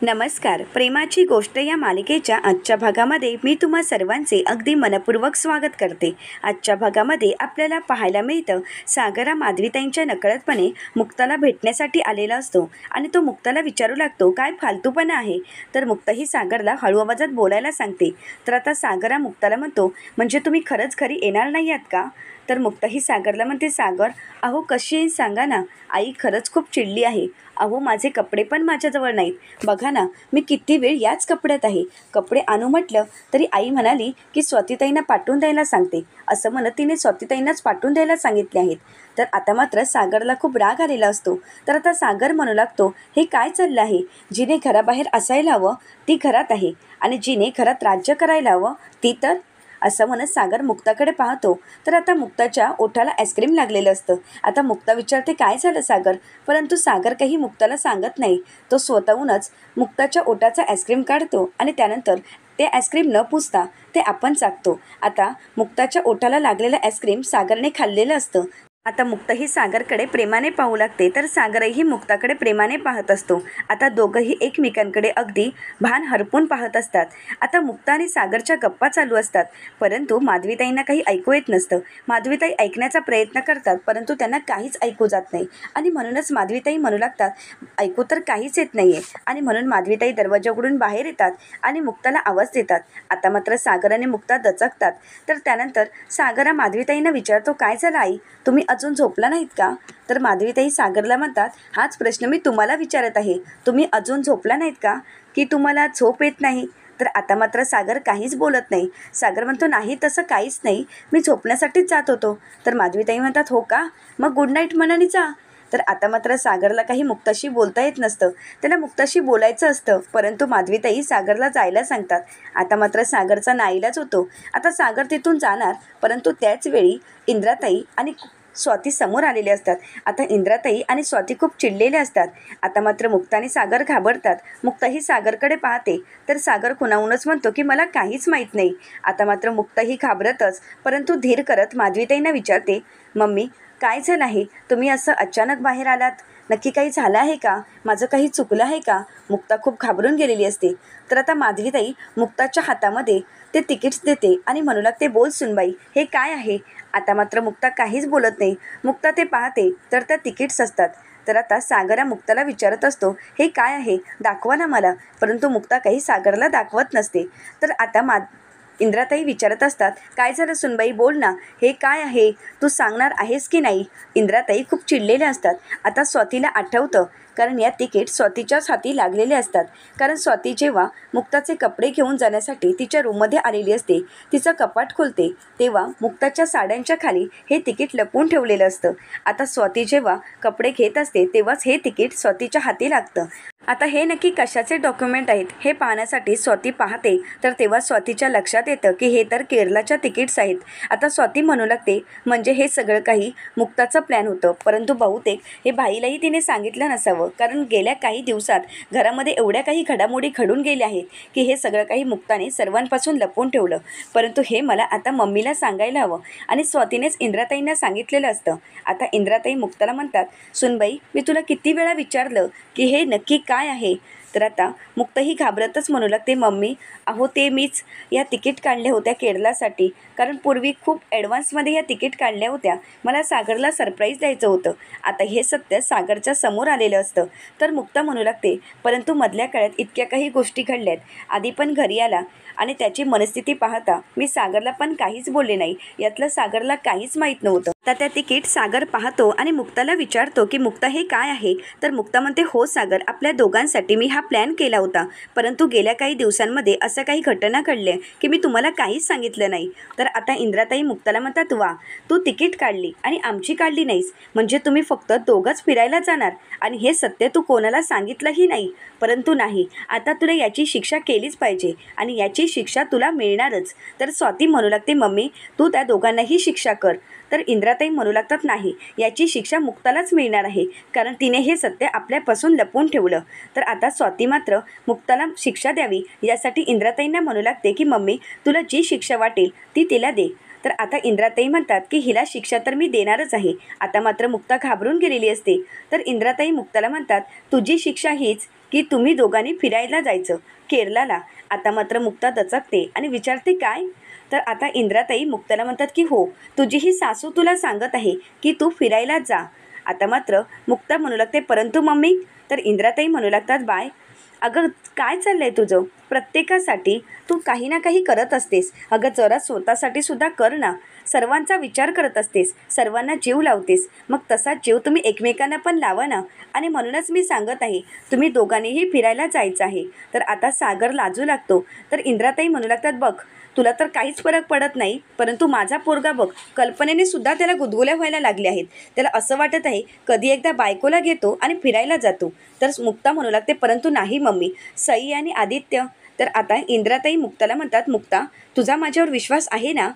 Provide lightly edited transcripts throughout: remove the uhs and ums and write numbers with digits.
नमस्कार. प्रेमाची गोष्ट या मालिकेच्या आजच्या भागामध्ये मी तुम्हा सर्वांचे अगदी मनपूर्वक स्वागत करते. आजच्या भागामध्ये आपल्याला पाहायला मिळतं सागरा माधवीताईंच्या नकळतपणे मुक्ताला भेटण्यासाठी आलेला असतो आणि तो मुक्ताला विचारू लागतो, काय फालतूपणा आहे. तर मुक्ता ही सागरला हळू आवाजात बोलायला सांगते. तर आता सागरा मुक्ताला म्हणतो, म्हणजे तुम्ही खरंच घरी येणार नाही आहात का. तर मुक्ता ही सागरला म्हणते, सागर अहो कशी येईन सांगा ना, आई खरंच खूप चिडली आहे. अहो माझे कपडे पण माझ्याजवळ नाहीत, बघा ना मी किती वेळ याच कपड्यात आहे. कपडे आणू म्हटलं तरी आई म्हणाली की स्वातीताईंना पाठवून द्यायला सांगते. असं म्हणत तिने स्वातीताईंनाच पाठवून द्यायला सांगितले आहेत. तर आता मात्र सागरला खूप राग आलेला असतो. तर आता सागर म्हणू लागतो, हे काय चाललं आहे. जिने घराबाहेर असायला हवं ती घरात आहे आणि जिने घरात राज्य करायला हवं ती तर. असं म्हणत सागर मुक्ताकडे पाहतो. तर आता मुक्ताच्या ओठाला आईस्क्रीम लागलेलं असतं. आता मुक्ता विचारते, काय झालं सागर. परंतु सागर काही मुक्ताला सांगत नाही. तो स्वतःहूनच मुक्ताच्या ओठाचा आईस्क्रीम काढतो आणि त्यानंतर ते आईस्क्रीम न पुसता ते आपण चाखतो. आता मुक्ताच्या ओठाला लागलेलं आईस्क्रीम सागरने खाल्लेलं असतं. आता मुक्ता ही सागरकडे प्रेमाने पाहू लागते. तर सागरही मुक्ताकडे प्रेमाने पाहत असतो. आता दोघंही एकमेकांकडे अगदी भान हरपून पाहत असतात. आता मुक्ता आणि सागरच्या गप्पा चालू असतात. परंतु माधवीताईंना काही ऐकू येत नसतं. माधवीताई ऐकण्याचा प्रयत्न करतात परंतु त्यांना काहीच ऐकू जात नाही आणि म्हणूनच माधवीताई म्हणू लागतात, ऐकू तर काहीच येत नाही आहे. आणि म्हणून माधवीताई दरवाजा उघडून बाहेर येतात आणि मुक्ताला आवाज देतात. आता मात्र सागर आणि मुक्ता दचकतात. तर त्यानंतर सागरा माधवीताईंना विचारतो, काय झालं आई, तुम्ही अजून झोपला नाहीत का. तर माधवीताई सागरला म्हणतात, हाच प्रश्न मी तुम्हाला विचारत आहे, तुम्ही अजून झोपला नाहीत का, की तुम्हाला झोप येत नाही. तर आता मात्र सागर काहीच बोलत नाही. सागर म्हणतो, नाही तसं काहीच नाही, मी झोपण्यासाठीच जात होतो. तर माधवीताई म्हणतात, हो का, मग गुड नाईट म्हणानी जा. तर आता मात्र सागरला काही मुक्ताशी बोलता येत नसतं. त्याला मुक्ताशी बोलायचं असतं परंतु माधवीताई सागरला जायला सांगतात. आता मात्र सागरचा नाईलाज होतो. आता सागर तिथून जाणार परंतु त्याच वेळी इंद्राताई आणि स्वाती समोर आलेले असतात. आता इंद्राताई आणि स्वाती खूप चिडलेले असतात. आता मात्र मुक्ता आणि सागर घाबरतात. मुक्ता ही सागरकडे पाहते. तर सागर खुणावूनच म्हणतो की मला काहीच माहीत नाही. आता मात्र मुक्ता ही घाबरतच परंतु धीर करत माधवीताईंना विचारते, मम्मी काय झालं आहे, तुम्ही असं अचानक बाहेर आलात, नक्की काही झालं आहे का, माझं काही चुकलं आहे का. मुक्ता खूप घाबरून गेलेली असते. तर आता माधवीताई मुक्ताच्या हातामध्ये ते तिकीट्स देते आणि म्हणू लागते, बोल सुनबाई हे काय आहे. आता मात्र मुक्ता काहीच बोलत नाही. मुक्ता ते पाहते तर त्या तिकीट्स असतात. तर आता सागरा मुक्ताला विचारत असतो, हे काय आहे दाखवा ना मला. परंतु मुक्ता काही सागरला दाखवत नसते. तर आता इंद्राताई विचारत असतात, काय झालं सुनबाई, बोल ना, हे काय आहे, तू सांगणार आहेस की नाही. इंद्राताई खूप चिडलेल्या असतात. आता स्वातीला आठवतं कारण या तिकीट स्वातीच्याच हाती लागलेले असतात. कारण स्वाती जेव्हा मुक्ताचे कपडे घेऊन जाण्यासाठी तिच्या रूममध्ये आलेली असते, तिचं कपाट खोलते तेव्हा मुक्ताच्या साड्यांच्या खाली हे तिकीट लपवून ठेवलेलं असतं. आता स्वाती जेव्हा कपडे घेत असते तेव्हाच हे तिकीट स्वातीच्या हाती लागतं. आता हे नक्की कशाचे डॉक्युमेंट आहेत हे पाहण्यासाठी स्वाती पाहते. तर तेव्हा स्वातीच्या लक्षात येतं की हे तर केरलाच्या तिकीट्स आहेत. आता स्वाती म्हणू लागते, म्हणजे हे सगळं काही मुक्ताचं प्लॅन होतं परंतु बहुतेक हे भाईलाही तिने सांगितलं नसावं. कारण गेल्या काही दिवसात घरामध्ये एवढ्या काही घडामोडी घडून गेल्या आहेत की हे सगळं काही मुक्ताने सर्वांपासून लपवून ठेवलं. परंतु हे मला आता मम्मीला सांगायला हवं आणि स्वातीनेच इंद्राताईंना सांगितलेलं असतं. आता इंद्राताई मुक्ताला म्हणतात, सुनबाई मी तुला किती वेळा विचारलं की हे नक्की काय आहे. तर आता मुक्ता ही घाबरतच म्हणू लागते, मम्मी अहो ते मीच या तिकीट काढल्या होत्या केरलासाठी. कारण पूर्वी खूप ॲडव्हान्समध्ये या तिकीट काढल्या होत्या, मला सागरला सरप्राईज द्यायचं होतं. आता हे सत्य सागरच्या समोर आलेलं असतं. तर मुक्ता म्हणू लागते, परंतु मधल्या काळात इतक्या काही गोष्टी घडल्यात. आधी पण घरी आला आणि त्याची मनस्थिती पाहता मी सागरला पण काहीच बोलले नाही, यातलं सागरला काहीच माहीत नव्हतं. तर त्या तिकीट सागर पाहतो आणि मुक्ताला विचारतो की मुक्ता हे काय आहे. तर मुक्ता म्हणते, हो सागर, आपल्या दोघांसाठी मी हा प्लॅन केला होता परंतु गेल्या काही दिवसांमध्ये असं काही घटना घडल्या की मी तुम्हाला काहीच सांगितलं नाही. तर आता इंद्राताई मुक्ताला म्हणतात, वा तू तिकीट काढली आणि आमची काढली नाहीस, म्हणजे तुम्ही फक्त दोघंच फिरायला जाणार आणि हे सत्य तू कोणाला सांगितलंही नाही. परंतु नाही, आता तुला याची शिक्षा केलीच पाहिजे आणि याची शिक्षा तुला मिळणारच. तर स्वाती म्हणू लागते, मम्मी तू त्या दोघांनाही शिक्षा कर. तर इंद्राताई म्हणू लागतात, नाही याची शिक्षा मुक्तालाच मिळणार आहे कारण तिने हे सत्य आपल्यापासून लपवून ठेवलं. तर आता स्वाती मात्र मुक्ताला शिक्षा द्यावी यासाठी इंद्राताईंना म्हणू लागते की मम्मी तुला जी शिक्षा वाटेल ती तिला दे. तर आता इंद्राताई म्हणतात की हिला शिक्षा तर मी देणारच आहे. आता मात्र मुक्ता घाबरून गेलेली असते. तर इंद्राताई मुक्ताला म्हणतात, तुझी शिक्षा हीच की तुम्ही दोघांनी फिरायला जायचं केरलाला. आता मात्र मुक्ता दचकते आणि विचारते काय? तर आता इंद्राताई मुक्ताला म्हणतात की हो, तुझी ही सासू तुला सांगत आहे की तू फिरायला जा. आता मात्र मुक्ता म्हणू लागते परंतु मम्मी. तर इंद्राताई म्हणू लागतात बाय, अगं काय चाललंय तुझं? प्रत्येकासाठी तू काही ना काही करत असतेस. अगं जरा स्वतःसाठी सुद्धा कर ना. सर्वांचा विचार करत असतेस, सर्वांना जीव लावतेस, मग तसाच जीव तुम्ही एकमेकांना पण लावा ना. आणि म्हणूनच मी सांगत आहे तुम्ही दोघांनीही फिरायला जायचं आहे. तर आता सागर लाजू लागतो. तर इंद्राताई म्हणू लागतात बघ, तुला तर काहीच फरक पडत नाही, परंतु माझा पोरगा बघ, कल्पनेने सुद्धा त्याला गुदगुल्या व्हायला लागल्या आहेत. त्याला असं वाटत आहे कधी एकदा बायकोला घेतो आणि फिरायला जातो. तर मुक्ता म्हणू लागते परंतु नाही मम्मी, सई आणि आदित्य. तर आता इंद्राताई मुक्ताला म्हणतात मुक्ता, तुझा माझ्यावर विश्वास आहे ना?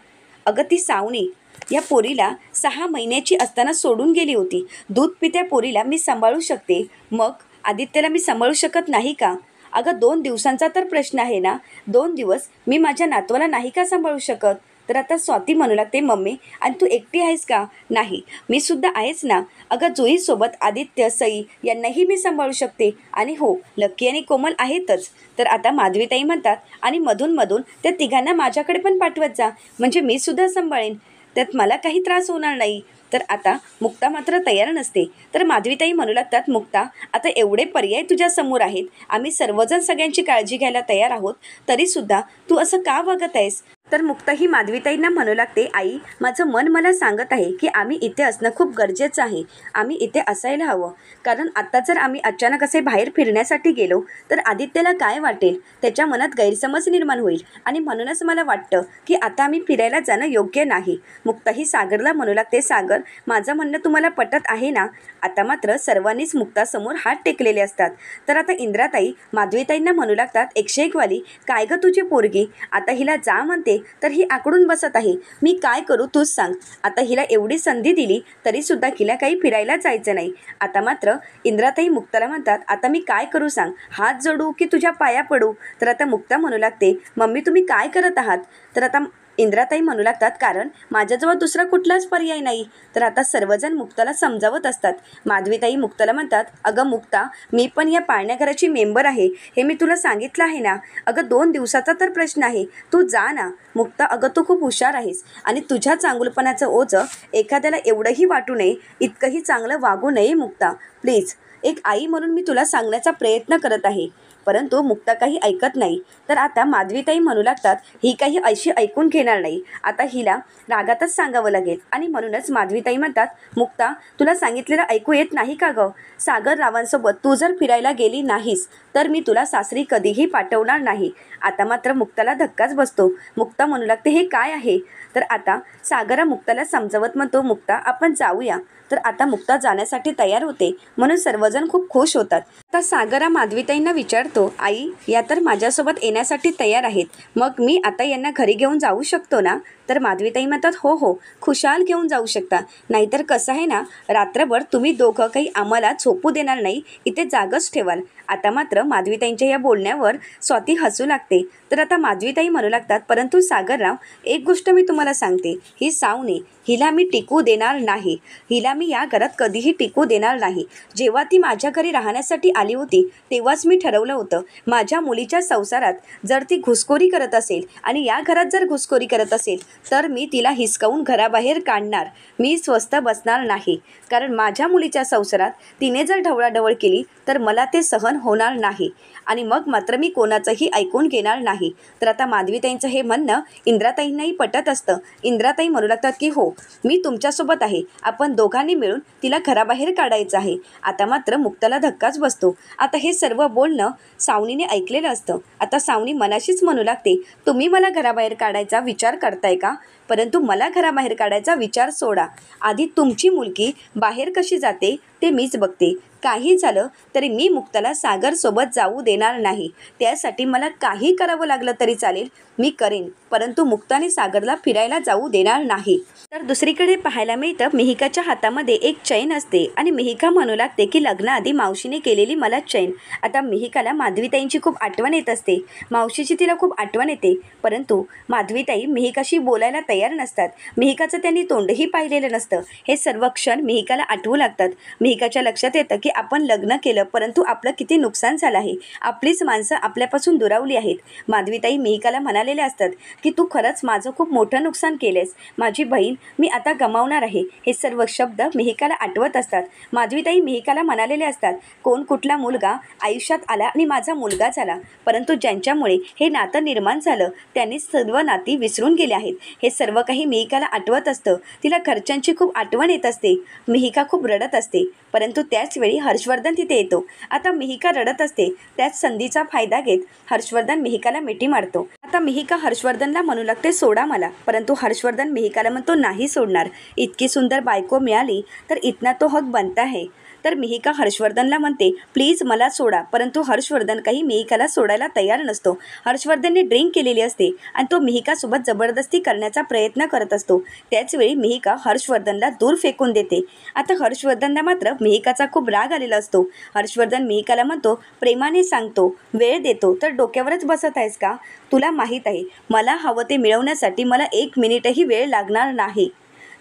अगं ती सावनी या पोरीला 6 महिन्याची असताना सोडून गेली होती. दूध पित्या पोरीला मी सांभाळू शकते, मग आदित्यला मी सांभाळू शकत नाही का? अगं 2 दिवसांचा तर प्रश्न आहे ना. 2 दिवस मी माझ्या नातवाला नाही का सांभाळू शकत? तर आता स्वाती म्हणू लागते मम्मी, आणि तू एकटी आहेस का? नाही, मी सुद्धा आहेच ना. अगं जुईसोबत आदित्य, सई यांनाही मी सांभाळू शकते. आणि हो, लक्की आणि कोमल आहेतच. तर आता माधवीताई म्हणतात आणि मधून त्या तिघांना माझ्याकडे पण पाठवत जा, म्हणजे मी सुद्धा सांभाळेन, त्यात मला काही त्रास होणार नाही. तर आता मुक्ता मात्र तयार नसते. तर माधवीताई म्हणू लागतात मुक्ता, आता एवढे पर्याय तुझ्या समोर आहेत, आम्ही सर्वजण सगळ्यांची काळजी घ्यायला तयार आहोत, तरीसुद्धा तू असं का वागत आहेस? तर मुक्ता ही माधवीताईंना म्हणू लागते आई, माझं मन मला सांगत आहे की आम्ही इथे असणं खूप गरजेचं आहे. आम्ही इथे असायला हवं, कारण आता जर आम्ही अचानक असे बाहेर फिरण्यासाठी गेलो तर आदित्यला काय वाटेल, त्याच्या मनात गैरसमज निर्माण होईल, आणि म्हणूनच मला वाटतं की आता आम्ही फिरायला जाणं योग्य नाही. मुक्ता ही सागरला म्हणू लागते सागर, माझं म्हणणं तुम्हाला पटत आहे ना? आता मात्र सर्वांनीच मुक्तासमोर हात टेकलेले असतात. तर आता इंद्राताई माधवीताईंना म्हणू लागतात 101 वाली, काय गं तुझी पोरगी, आता हिला जा म्हणते तर ही आकडून बसत आहे. मी काय करू तूच सांग. आता हिला एवढी संधी दिली तरीसुद्धा हिला काही फिरायला जायचं नाही. आता मात्र इंद्राताई मुक्ताला म्हणतात आता मी काय करू सांग, हात जोडू की तुझ्या पाया पडू? तर आता मुक्ता म्हणू लागते मम्मी तुम्ही काय करत आहात? तर आता इंद्राताई म्हणू लागतात कारण माझ्याजवळ दुसरा कुठलाच पर्याय नाही. तर आता सर्वजण मुक्ताला समजावत असतात. माधवीताई मुक्ताला म्हणतात अगं मुक्ता, मी पण या पाळण्याघराची मेंबर आहे, हे मी तुला सांगितलं आहे ना. अगं 2 दिवसाचा तर प्रश्न आहे, तू जा ना. मुक्ता अगं तू खूप हुशार आहेस, आणि तुझ्या चांगुलपणाचं ओझं एखाद्याला एवढंही वाटू नये, इतकंही चांगलं वागू नये मुक्ता, प्लीज. एक आई म्हणून मी तुला सांगण्याचा प्रयत्न करत आहे, परंतु मुक्ता काही ऐकत नाही. तर आता माधवीताई म्हणू लागतात ही काही अशी ऐकून घेणार नाही, आता हिला रागातच सांगावं लागेल. आणि म्हणूनच माधवीताई म्हणतात मुक्ता, तुला सांगितलेलं ऐकू येत नाही का गं? सागर रावांसोबत तू जर फिरायला गेली नाहीस तर मी तुला सासरी कधीही पाठवणार नाही. आता मात्र मुक्ताला धक्काच बसतो. मुक्ता म्हणू लागते हे काय आहे? तर आता सागरा मुक्ताला समजावत म्हणतो मुक्ता आपण जाऊया. तर आता मुक्ता जाण्यासाठी तयार होते, म्हणून सर्वजण खूप खुश होतात. आता सागरा माधवीताईंना विचारतो आई या तर माझ्यासोबत येण्यासाठी तयार आहेत, मग मी आता यांना घरी घेऊन जाऊ शकतो ना? तर माधवीताई म्हणतात हो हो, खुशाल घेऊन जाऊ शकता, नाहीतर कसं आहे ना, रात्रभर तुम्ही दोघं काही आम्हाला झोपू देणार नाही, इथे जागच ठेवाल. आता मात्र माधवीताईंच्या या बोलण्यावर स्वाती हसू लागते. तर आता माधवीताई म्हणू लागतात परंतु सागरराव, एक गोष्ट मी तुम्हाला सांगते, ही सावनी हिला मी टिकू देणार नाही, हिला मी या घरात कधीही टिकू देणार नाही. जेव्हा ती माझ्या घरी राहण्यासाठी आली होती तेव्हाच मी ठरवलं होतं, माझ्या मुलीच्या संसारात जर ती घुसखोरी करत असेल आणि या घरात जर घुसखोरी करत असेल तर मी तिला हिसकावून घराबाहेर काढणार. मी स्वस्थ बसणार नाही, कारण माझ्या मुलीच्या संसारात तिने जर ढवळाढवळ केली तर मला ते सहन होणार नाही, आणि मग मात्र मी कोणाचंही ऐकून घेणार नाही. तर आता माधवीताईंचं हे म्हणणं इंद्राताईंनाही पटत असतं. इंद्राताई म्हणू लागतात की हो, मी तुमच्यासोबत आहे, आपण दोघांनी मिळून तिला घराबाहेर काढायचं आहे. आता मात्र मुक्ताला धक्काच बसतो. आता हे सर्व बोलणं सावनीने ऐकलेलं असतं. आता सावनी मनाशीच म्हणू लागते तुम्ही मला घराबाहेर काढायचा विचार करताय का? परंतु मला घराबाहेर काढायचा विचार सोडा, आधी तुमची मुलगी बाहेर कशी जाते ते मीच बघते. काही झालं तरी मी मुक्ताला सागरसोबत जाऊ देणार नाही, त्यासाठी मला काही करावं लागलं तरी चालेल, मी करेन. परंतु मुक्ताने सागरला फिरायला जाऊ देणार नाही। तर दुसरीकडे पाहायला मिळतं मिहिकाच्या हातामध्ये एक चैन असते आणि मिहिका म्हणू लागते की लग्नाआधी मावशीने केलेली मला चैन। आता मिहिकाला माधवीताईंची खूप आठवण येत असते, मावशीची तिला खूप आठवण येते, परंतु माधवीताई मिहिकाशी बोलायला तयार नसतात। मिहिकाचं त्यांनी तोंडही पाहिलेलं नसतं। हे सर्व क्षण मिहिकाला आठवू लागतात। मिहिकाच्या लक्षात येतं की आपण लग्न केलं परंतु आपलं किती नुकसान झालं आहे, आपलीच माणसं आपल्यापासून दुरावली आहेत। माधवीताई मिहिकाला म्हणालेल्या असतात की तू खरंच माझं खूप मोठं नुकसान केलेस, माझी बहीण मी आता गमावणार आहे। हे सर्व शब्द मिहिकाला आठवत असतात। माधवीताई मिहिकाला म्हणालेले असतात कोण कुठला मुलगा आयुष्यात आला आणि माझा मुलगा झाला, परंतु ज्यांच्यामुळे हे नातं निर्माण झालं त्यांनी सर्व नाती विसरून गेले आहेत। हे सर्व काही मिहिकाला आठवत असतं। तिला घरच्यांची खूप आठवण येत असते। मिहिका खूप रडत असते, परंतु त्याच वेळी हर्षवर्धन तिथे येतो। आता मिहिका रडत असते, त्याच संधीचा फायदा घेत हर्षवर्धन मिहिकाला मिठी मारतो। आता मिहिका हर्षवर्धनला म्हणू लागते सोडा मला, परंतु हर्षवर्धन मिहिकाला म्हणतो नाही सोडणार, इतकी सुंदर बायको मिळाली तर इतना तो हक बनता है। तर मिहिका हर्षवर्धनला म्हणते प्लीज मला सोडा, परंतु हर्षवर्धन काही मिहिकाला सोडायला तयार नसतो। हर्षवर्धनने ड्रिंक केलेली असते आणि तो मिहिकासोबत जबरदस्ती करण्याचा प्रयत्न करत असतो। त्याचवेळी मिहिका हर्षवर्धनला दूर फेकून देते। आता हर्षवर्धनला मात्र मिहिकाचा खूप राग आलेला असतो। हर्षवर्धन मिहिकाला म्हणतो प्रेमाने सांगतो, वेळ देतो तर डोक्यावरच बसत आहेस का? तुला माहीत आहे मला हवं ते मिळवण्यासाठी मला 1 मिनिटही वेळ लागणार नाही।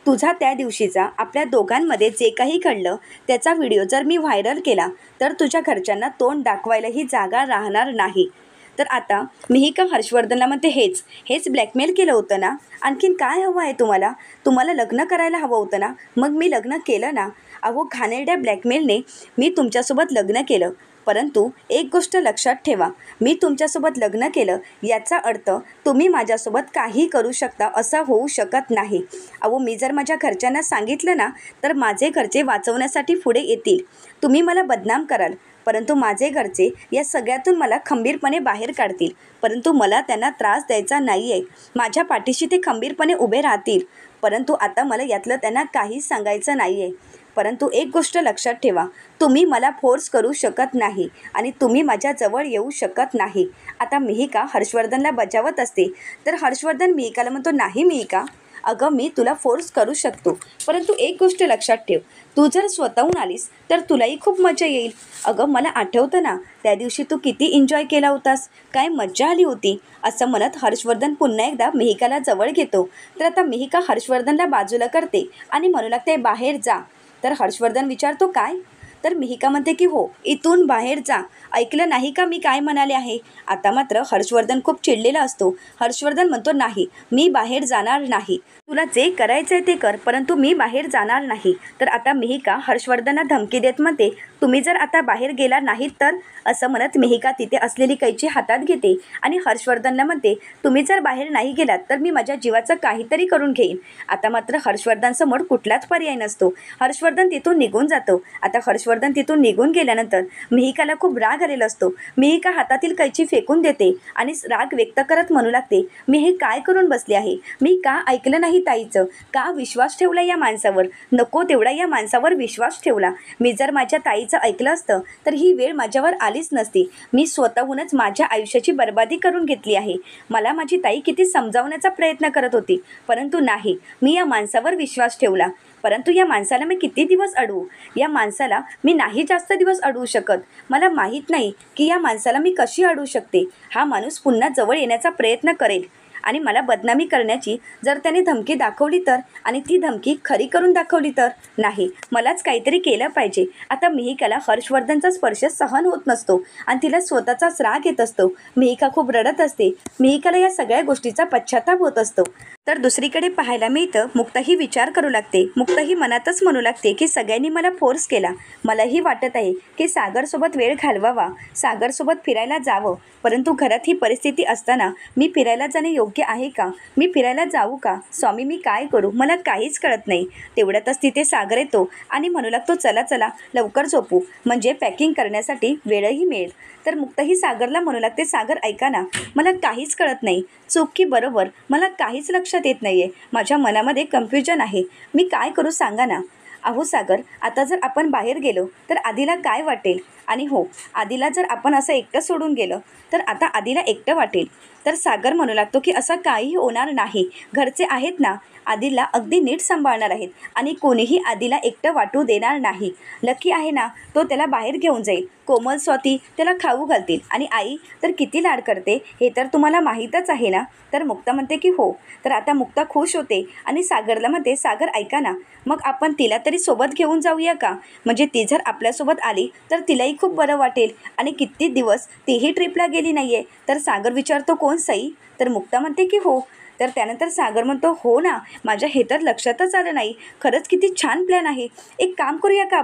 तुझा त्या दिवशीचा आपल्या दोघांमध्ये जे काही घडलं त्याचा व्हिडिओ जर मी व्हायरल केला तर तुझ्या घरच्यांना तोंड दाखवायलाही जागा राहणार नाही। तर आता मिहिका हर्षवर्धनला म्हणते हेच ब्लॅकमेल केलं होतं ना, आणखीन काय हवं आहे तुम्हाला? तुम्हाला लग्न करायला हवं होतं ना, मग मी लग्न केलं ना। अहो घाणेरड्या ब्लॅकमेलने मी तुमच्यासोबत लग्न केलं, परंतु एक गोष्ट लक्षात ठेवा, मी तुमच्यासोबत लग्न केलं याचा अर्थ तुम्ही माझ्यासोबत काही करू शकता असं होऊ शकत नाही। अहो मी जर माझ्या घरच्यांना सांगितलं ना तर माझे घरचे वाचवण्यासाठी पुढे येतील, तुम्ही मला बदनाम कराल, परंतु माझे घरचे या सगळ्यातून मला खंबीरपणे बाहेर काढतील, परंतु मला त्यांना त्रास द्यायचा नाही आहे। माझ्या पाठीशी ते खंबीरपणे उभे राहतील, परंतु आता मला यातलं त्यांना काहीच सांगायचं नाही आहे। परंतु एक गोष्ट लक्षात ठेवा, तुम्ही मला फोर्स करू शकत नाही आणि तुम्ही माझ्याजवळ येऊ शकत नाही। आता मिहिका हर्षवर्धनला बजावत असते, तर हर्षवर्धन मिहिकाला म्हणतो नाही मिहिका, अगं मी तुला फोर्स करू शकतो, परंतु एक गोष्ट लक्षात ठेव, तू जर स्वतःहून आलीस तर तुलाही खूप मजा येईल। अगं मला आठवतं ना त्या दिवशी तू किती एन्जॉय केला होतास, काय मज्जा आली होती, असं म्हणत हर्षवर्धन पुन्हा एकदा मिहिकाला जवळ घेतो। तर आता मिहिका हर्षवर्धनला बाजूला करते आणि म्हणू लागते बाहेर जा। तर हर्षवर्धन विचारतो काय? तर मिहिका म्हणते की हो, इथून बाहेर जा, ऐकलं नाही का मी काय म्हणाले आहे? आता मात्र हर्षवर्धन खूप चिडलेला असतो। हर्षवर्धन म्हणतो नाही, मी बाहेर जाणार नाही, तुला जे करायचंय ते कर, परंतु मी बाहेर जाणार नाही। तर आता मिहिका हर्षवर्धनला धमकी देत म्हणते तुम्ही जर आता बाहेर गेला नाहीत तर, असं म्हणत मिहिका तिथे असलेली कैची हातात घेते आणि हर्षवर्धनला म्हणते तुम्ही जर बाहेर नाही गेलात तर मी माझ्या जीवाचं काहीतरी करून घेईन। आता मात्र हर्षवर्धनसमोर कुठलाच पर्याय नसतो। हर्षवर्धन तिथून निघून जातो। आता हर्षवर्धन तिथून निघून गेल्यानंतर मिहिकाला खूप राग आलेला असतो। मिहिका हातातील कैची फेकून देते आणि राग व्यक्त करत म्हणू लागते मी हे काय करून बसले आहे, मी का ऐकलं नाही ताईचं, का विश्वास ठेवला या माणसावर, नको तेवढा या माणसावर विश्वास ठेवला। मी जर माझ्या ताईचं ऐकलं असतं तर ही वेळ माझ्यावर आलीच नसती। मी स्वतःहूनच माझ्या आयुष्याची बर्बादी करून घेतली आहे। मला माझी ताई किती समजावण्याचा प्रयत्न करत होती, परंतु नाही, मी या माणसावर विश्वास ठेवला, परंतु या माणसाला मी किती दिवस अडवू, या माणसाला मी नाही जास्त दिवस अडवू शकत। मला माहीत नाही की या माणसाला मी कशी अडवू शकते। हा माणूस पुन्हा जवळ येण्याचा प्रयत्न करेल आणि मला बदनामी करण्याची जर त्याने धमकी दाखवली तर, आणि ती धमकी खरी करून दाखवली तर, नाही, मलाच काहीतरी केलं पाहिजे। आता मिहिकाला हर्षवर्धनचा स्पर्श सहन होत नसतो आणि तिला स्वतःचाच राग येत असतो। मिहिका खूप रडत असते। मिहिकाला या सगळ्या गोष्टीचा पश्चाताप होत असतो। तर दुसरीकडे पाहायला मिळतं मुक्ताही विचार करू लागते। मुक्ताही मनातच म्हणू लागते की सगळ्यांनी मला फोर्स केला, मलाही वाटत आहे की सागरसोबत वेळ घालवावा, सागरसोबत फिरायला जावं, परंतु घरात ही परिस्थिती असताना मी फिरायला जाणे योग्य आहे का, मी फिरायला जाऊ का, स्वामी मी काय करू, मला काहीच कळत नाही। तेवढ्यातच तिथे सागर येतो आणि म्हणू लागतो चला चला लवकर झोपू, म्हणजे पॅकिंग करण्यासाठी वेळही मिळेल। तर मुक्ताही सागरला म्हणू लागते सागर ऐका ना, मला काहीच कळत नाही, चूक की बरोबर मला काहीच लक्षात येत नाही आहे, माझ्या मनामध्ये कन्फ्युजन आहे, मी काय करू सांगा ना। अहो सागर, आता जर आपण बाहेर गेलो तर आधीला काय वाटेल, आणि हो, आधीला जर आपण असं एकटं सोडून गेलं तर आता आधीला एकटं वाटेल. तर सागर म्हणू लागतो की असं काही होणार नाही, घरचे आहेत ना, आधीला अगदी नीट सांभाळणार आहेत आणि कोणीही आधीला एकटं वाटू देणार नाही. लकी आहे ना, तो त्याला बाहेर घेऊन जाईल. कोमल, स्वाती त्याला खाऊ घालतील आणि आई तर किती लाड करते हे तर तुम्हाला माहीतच आहे ना. तर मुक्ता म्हणते की हो. तर आता मुक्ता खुश होते आणि सागरला म्हणते, सागर ऐका ना, मग आपण तिला तरी सोबत घेऊन जाऊया का? म्हणजे ती जर आपल्यासोबत आली तर तिलाही खूप बरं वाटेल आणि किती दिवस तीही ट्रिपला गेली नाही आहे. तर सागर विचारतो, कोण सई? तर मुक्ता म्हणते की हो. तर त्यानंतर सागर म्हणतो, हो ना, माझ्या हे तर लक्षातच आलं नाही. खरंच किती छान प्लॅन आहे. एक काम करूया का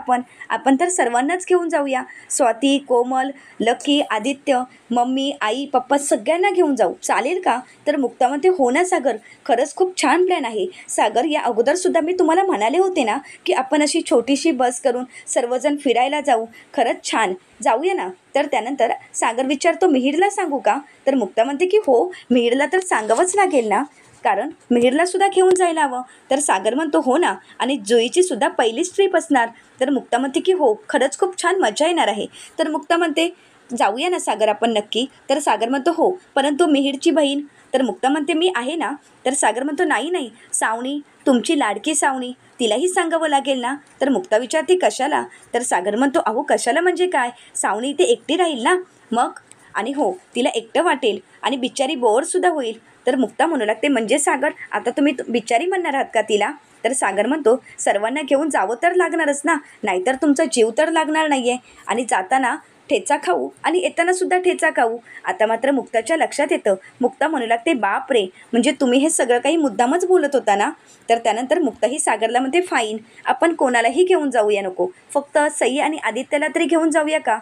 आपण तर सर्वांनाच घेऊन जाऊया. स्वाती, कोमल, लकी, आदित्य, मम्मी, आई, पप्पा सगळ्यांना घेऊन जाऊ, चालेल का? तर मुक्ता म्हणते, हो ना सागर, खरंच खूप छान प्लॅन आहे. सागर, या अगोदरसुद्धा मी तुम्हाला म्हणाले होते ना की आपण अशी छोटीशी बस करून सर्वजण फिरायला जाऊ. खरंच छान, जाऊया ना. तर त्यानंतर सागर विचारतो, मिहिरला सांगू का? तर मुक्ता म्हणते की हो, मिहिरला तर सांगावंच लागेल ना, कारण मिहिरला सुद्धा घेऊन जायला हवं. तर सागर म्हणतो, हो ना, आणि जुईची सुद्धा पहिलीच ट्रीप असणार. तर मुक्ता म्हणते की हो, खरंच खूप छान मजा येणार आहे. तर मुक्ता म्हणते, जाऊया ना सागर आपण नक्की. तर सागर म्हणतो हो, परंतु मिहिरची बहीण? तर मुक्ता म्हणते, मी आहे ना. तर सागर म्हणतो, नाही नाही, सावनी, तुमची लाडकी सावनी, तिलाही सांगावं लागेल ना. तर मुक्ता विचारते, कशाला? तर सागर म्हणतो, अहो कशाला म्हणजे काय, सावनी इथे एकटी राहील ना मग, आणि हो, तिला एकटं वाटेल आणि बिचारी बोरसुद्धा होईल. तर मुक्ता म्हणू लागते, म्हणजे सागर, आता तुम्ही बिचारी म्हणणार आहात का तिला? तर सागर म्हणतो, सर्वांना घेऊन जावं तर लागणारच ना, नाहीतर तुमचा जीव तर लागणार नाही आहे. आणि जाताना ठेचा खाऊ आणि येताना सुद्धा ठेचा खाऊ. आता मात्र मुक्ताच्या लक्षात येतं. मुक्ता म्हणू लागते, बाप रे, म्हणजे तुम्ही हे सगळं काही मुद्दामच बोलत होता ना. तर त्यानंतर मुक्ताही सागरला म्हणते, फाईन, आपण कोणालाही घेऊन जाऊया नको, फक्त सई आणि आदित्यला तरी घेऊन जाऊया का?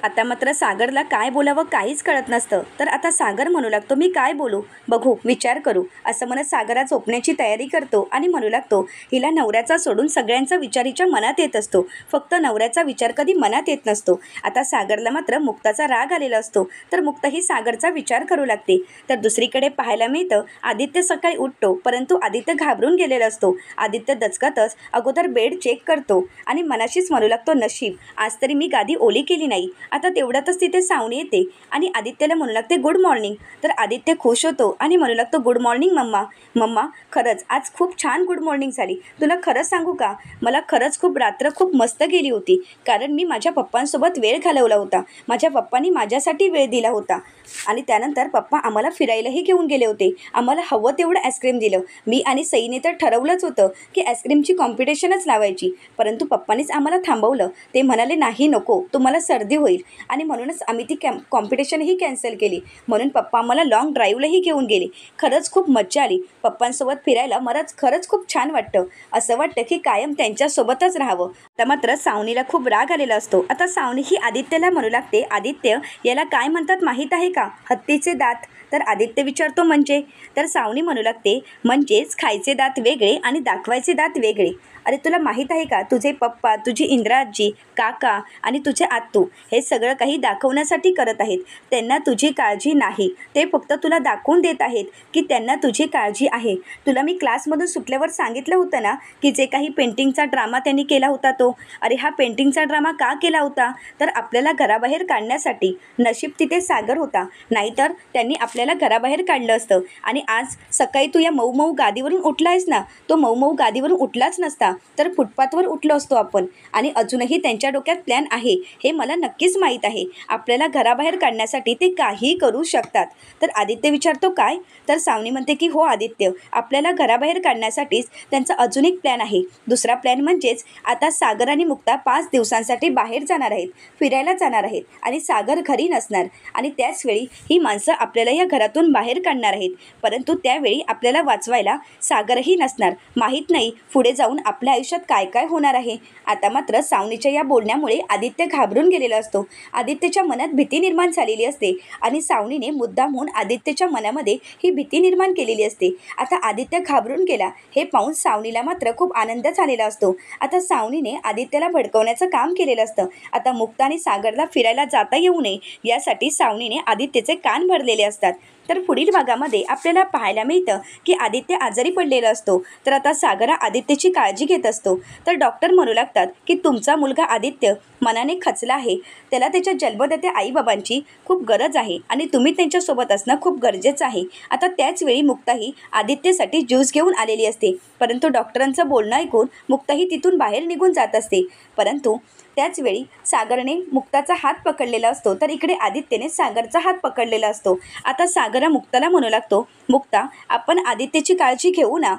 आता मात्र सागरला काय बोलावं काहीच कळत नसतं. तर आता सागर म्हणू लागतो, मी काय बोलू, बघू, विचार करू, असं म्हणत सागरा झोपण्याची तयारी करतो आणि म्हणू लागतो, हिला नवऱ्याचा सोडून सगळ्यांचा विचार हिच्या मनात येत असतो, फक्त नवऱ्याचा विचार कधी मनात येत नसतो. आता सागरला मात्र मुक्ताचा राग आलेला असतो. तर मुक्ता ही सागरचा विचार करू लागते. तर दुसरीकडे पाहायला मिळतं, आदित्य सकाळी उठतो, परंतु आदित्य घाबरून गेलेला असतो. आदित्य दचकतच अगोदर बेड चेक करतो आणि मनाशीच म्हणू लागतो, नशीब आज तरी मी गादी ओली केली नाही. आता तेवढ्यातच तिथे सावनी येते आणि आदित्यला म्हणू लागते, गुड मॉर्निंग. तर आदित्य खुश होतो आणि म्हणू लागतो, गुड मॉर्निंग मम्मा. मम्मा, खरंच आज खूप छान गुड मॉर्निंग झाली. तुला खरंच सांगू का, मला खरंच रात्र खूप मस्त गेली होती, कारण मी माझ्या पप्पांसोबत वेळ घालवला होता. माझ्या पप्पांनी माझ्यासाठी वेळ दिला होता आणि त्यानंतर पप्पा आम्हाला फिरायलाही घेऊन गेले होते. आम्हाला हवं तेवढं आईस्क्रीम दिलं. मी आणि सईने तर ठरवलंच होतं की आईस्क्रीमची कॉम्पिटिशनच लावायची, परंतु पप्पांनीच आम्हाला थांबवलं. ते म्हणाले, नाही नको, तुम्हाला सर्दी होईल, आणि म्हणूनच आम्ही ती कॉम्पिटिशनही कॅन्सल केली. म्हणून पप्पा आम्हाला लॉंग ड्राईव्हलाही घेऊन गेले. खरंच खूप मज्जा आली. पप्पांसोबत फिरायला मला खरंच खूप छान वाटतं. असं वाटतं की कायम त्यांच्यासोबतच राहावं. आता मात्र सावनीला खूप राग आलेला असतो. आता सावनी ही आदित्यला म्हणू लागते, आदित्य, याला काय म्हणतात माहीत आहे का? हत्तीचे दात. तर आदित्य विचारतो, म्हणजे? तर सावनी म्हणू लागते, म्हणजेच खायचे दात वेगळे आणि दाखवायचे दात वेगळे. अरे तुला माहीत आहे का, तुझे पप्पा, तुझी इंदिरा आजी, काका आणि तुझे आत्तू हे सगळं काही दाखवण्यासाठी करत आहेत. त्यांना तुझी काळजी नाही, ते फक्त तुला दाखवून देत आहेत की त्यांना तुझी काळजी आहे. तुला मी क्लासमधून सुटल्यावर सांगितलं होतं ना की जे काही पेंटिंगचा ड्रामा त्यांनी केला होता तो. अरे हा पेंटिंगचा ड्रामा का केला होता? तर आपल्याला घराबाहेर काढण्यासाठी. नशीब तिथे सागर होता, नाहीतर त्यांनी आपल्याला घराबाहेर काढलं असतं. आणि आज सकाळी तू या मऊ मऊ गादीवरून उठला आहेस ना, तो मऊ मऊ गादीवरून उठलाच नसता, तर फुटपाथवर उठलो असतो आपण. आणि अजूनही त्यांच्या डोक्यात प्लॅन आहे हे मला नक्कीच माहीत आहे. आपल्याला घराबाहेर काढण्यासाठी ते काहीही करू शकतात. तर आदित्य विचारतो, काय? तर सावनी म्हणते की हो आदित्य, आपल्याला घराबाहेर काढण्यासाठीच त्यांचा अजून एक प्लॅन आहे. दुसरा प्लॅन म्हणजेच आता सागर आणि मुक्ता 5 दिवसांसाठी बाहेर जाणार आहेत, फिरायला जाणार आहेत आणि सागर घरी नसणार. आणि त्याचवेळी ही माणसं आपल्याला या घरातून बाहेर काढणार आहेत, परंतु त्यावेळी आपल्याला वाचवायला सागरही नसणार. माहीत नाही पुढे जाऊन आपल्या आयुष्यात काय काय होणार आहे. आता मात्र सावनीच्या या बोलण्यामुळे आदित्य घाबरून गेलेला असतो. आदित्यच्या मनात भीती निर्माण झालेली असते आणि सावनीने मुद्दाम होऊन आदित्यच्या मनामध्ये ही भीती निर्माण केलेली असते. आता आदित्य घाबरून गेला हे पाहून सावनीला मात्र खूप आनंद झालेला असतो. आता सावनीने आदित्यला भडकवण्याचं काम केलेलं असतं. आता मुक्ता आणि सागरला फिरायला जाता येऊ नये यासाठी सावनीने आदित्यचे कान भरलेले असतात. तर पुढील भागामध्ये आपल्याला पाहायला मिळतं की आदित्य आजारी पडलेला असतो. तर आता सागरा आदित्यची काळजी घेत असतो. तर डॉक्टर म्हणू लागतात की तुमचा मुलगा आदित्य मनाने खचला आहे, त्याला त्याच्या जन्मदात्या आईबाबांची खूप गरज आहे आणि तुम्ही त्यांच्यासोबत असणं खूप गरजेचं आहे. आता त्याचवेळी मुक्ताही आदित्यसाठी ज्यूस घेऊन आलेली असते, परंतु डॉक्टरांचं बोलणं ऐकून मुक्ताही तिथून बाहेर निघून जात असते. परंतु त्याचवेळी सागरने मुक्ताचा हात पकडलेला असतो, तर इकडे आदित्यने सागरचा हात पकडलेला असतो. आता सागरा मुक्ताला म्हणू लागतो, मुक्ता आपण आदित्यची काळजी घेऊ ना.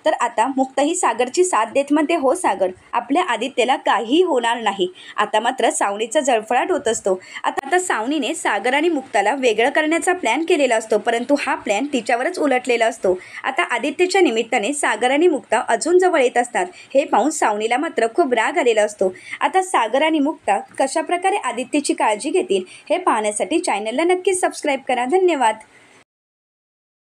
तर आता मुक्ता ही सागरची साथ देत म्हणते, हो सागर, आपल्या आदित्यला काहीही होणार नाही. आता मात्र सावनीचा जळफळाट होत असतो. आता सावनीने सागर आणि मुक्ताला वेगळं करण्याचा प्लॅन केलेला असतो, परंतु हा प्लॅन तिच्यावरच उलटलेला असतो. आता आदित्यच्या निमित्ताने सागर आणि मुक्ता अजून जवळ येत असतात. हे पाहून सावनीला मात्र खूप राग आलेला असतो. आता सागर आणि मुक्ता कशाप्रकारे आदित्यची काळजी घेतील हे पाहण्यासाठी चॅनलला नक्कीच सबस्क्राईब करा. धन्यवाद.